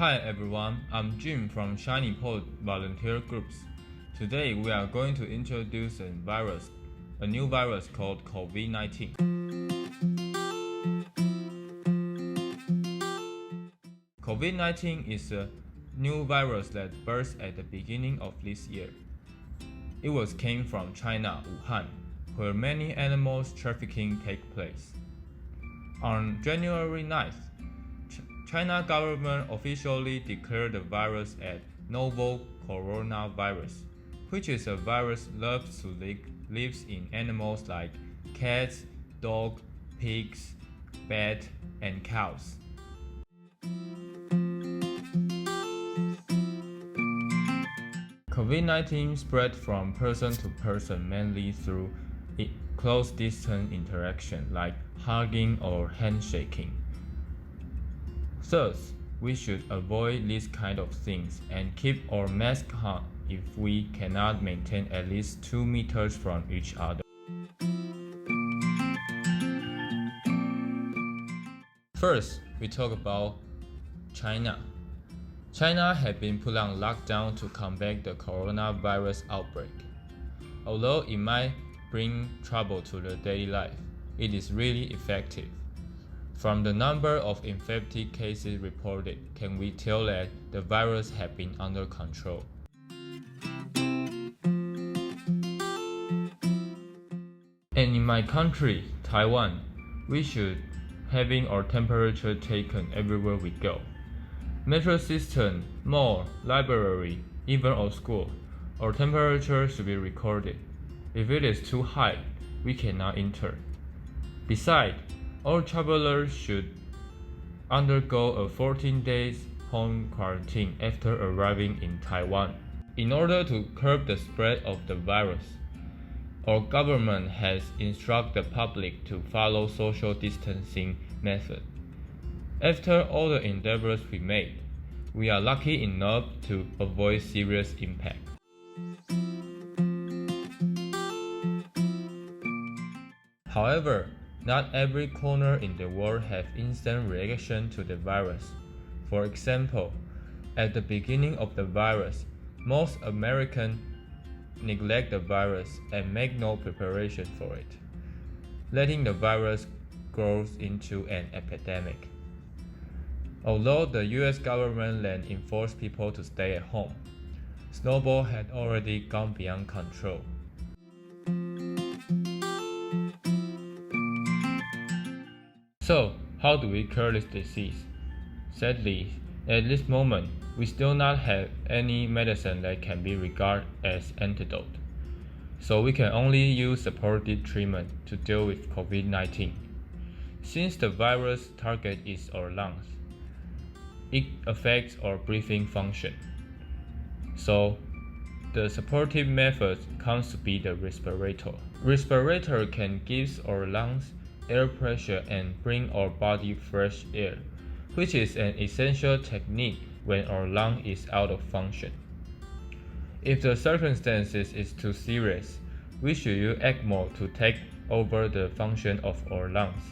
Hi everyone, I'm Jim from Shiny Pod Volunteer Groups. Today we are going to introduce a new virus called COVID-19. COVID-19 is a new virus that burst at the beginning of this year. It came from China, Wuhan, where many animals trafficking take place. On January 9th, China government officially declared the virus as novel coronavirus, which is a virus loves to lives in animals like cats, dogs, pigs, bats, and cows. COVID-19 spread from person to person mainly through close distance interaction like hugging or handshaking. Thus, we should avoid these kind of things and keep our mask on if we cannot maintain at least 2 meters from each other. First, we talk about China. China had been put on lockdown to combat the coronavirus outbreak. Although it might bring trouble to the daily life, it is really effective. From the number of infected cases reported, can we tell that the virus has been under control. And in my country, Taiwan, we should having our temperature taken everywhere we go. Metro system, mall, library, even our school, our temperature should be recorded. If it is too high, we cannot enter. Besides, all travelers should undergo a 14 days home quarantine after arriving in Taiwan. In order to curb the spread of the virus, our government has instructed the public to follow social distancing method. After all the endeavors we made, we are lucky enough to avoid serious impact. However, not every corner in the world has instant reaction to the virus. For example, at the beginning of the virus, most Americans neglect the virus and make no preparation for it, letting the virus grow into an epidemic. Although the US government then enforced people to stay at home, snowball had already gone beyond control. So, how do we cure this disease? Sadly, at this moment, we still not have any medicine that can be regarded as antidote. So we can only use supportive treatment to deal with COVID-19. Since the virus target is our lungs, it affects our breathing function. So, the supportive method comes to be the respirator. Respirator can give our lungs air pressure and bring our body fresh air, which is an essential technique when our lung is out of function. If the circumstances is too serious, we should use ECMO to take over the function of our lungs.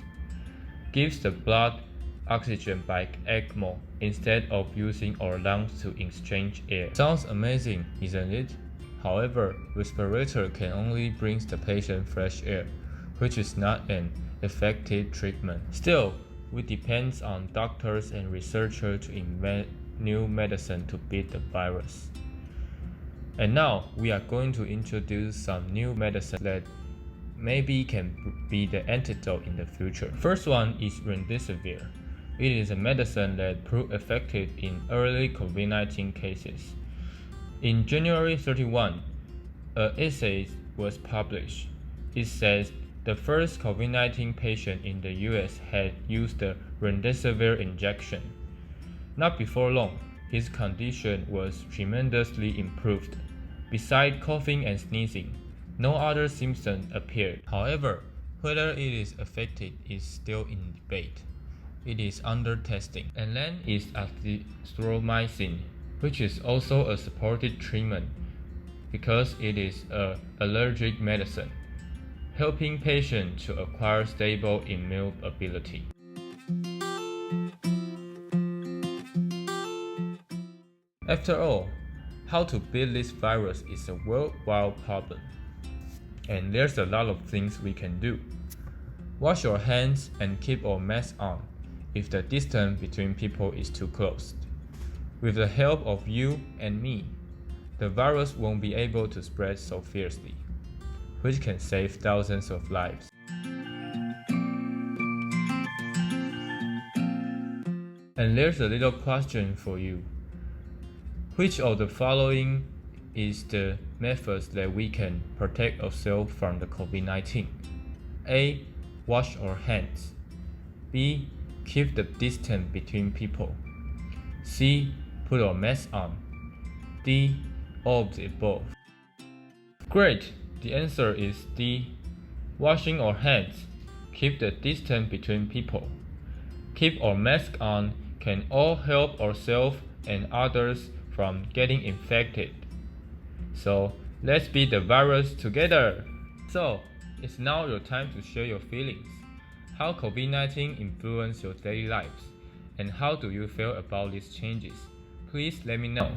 Gives the blood oxygen by ECMO instead of using our lungs to exchange air. Sounds amazing, isn't it? However, respirator can only bring the patient fresh air, which is not an effective treatment. Still, we depend on doctors and researchers to invent new medicine to beat the virus. And now, we are going to introduce some new medicine that maybe can be the antidote in the future. First one is remdesivir. It is a medicine that proved effective in early COVID-19 cases. In January 31, an essay was published. It says the first COVID-19 patient in the US had used the remdesivir injection. Not before long, his condition was tremendously improved. Besides coughing and sneezing, no other symptoms appeared. However, whether it is effective is still in debate. It is under testing. And then is azithromycin, which is also a supportive treatment because it is an allergic medicine, helping patients to acquire stable immune ability. After all, how to beat this virus is a worldwide problem, and there's a lot of things we can do. Wash your hands and keep our mask on if the distance between people is too close. With the help of you and me, the virus won't be able to spread so fiercely, which can save thousands of lives. And there's a little question for you. Which of the following is the methods that we can protect ourselves from the COVID-19? A. Wash our hands. B. Keep the distance between people. C. Put our mask on. D. All of the above. Great! The answer is D. Washing our hands. Keep the distance between people. Keep our mask on can all help ourselves and others from getting infected. So let's beat the virus together! So it's now your time to share your feelings. How COVID-19 influenced your daily lives, and how do you feel about these changes? Please let me know.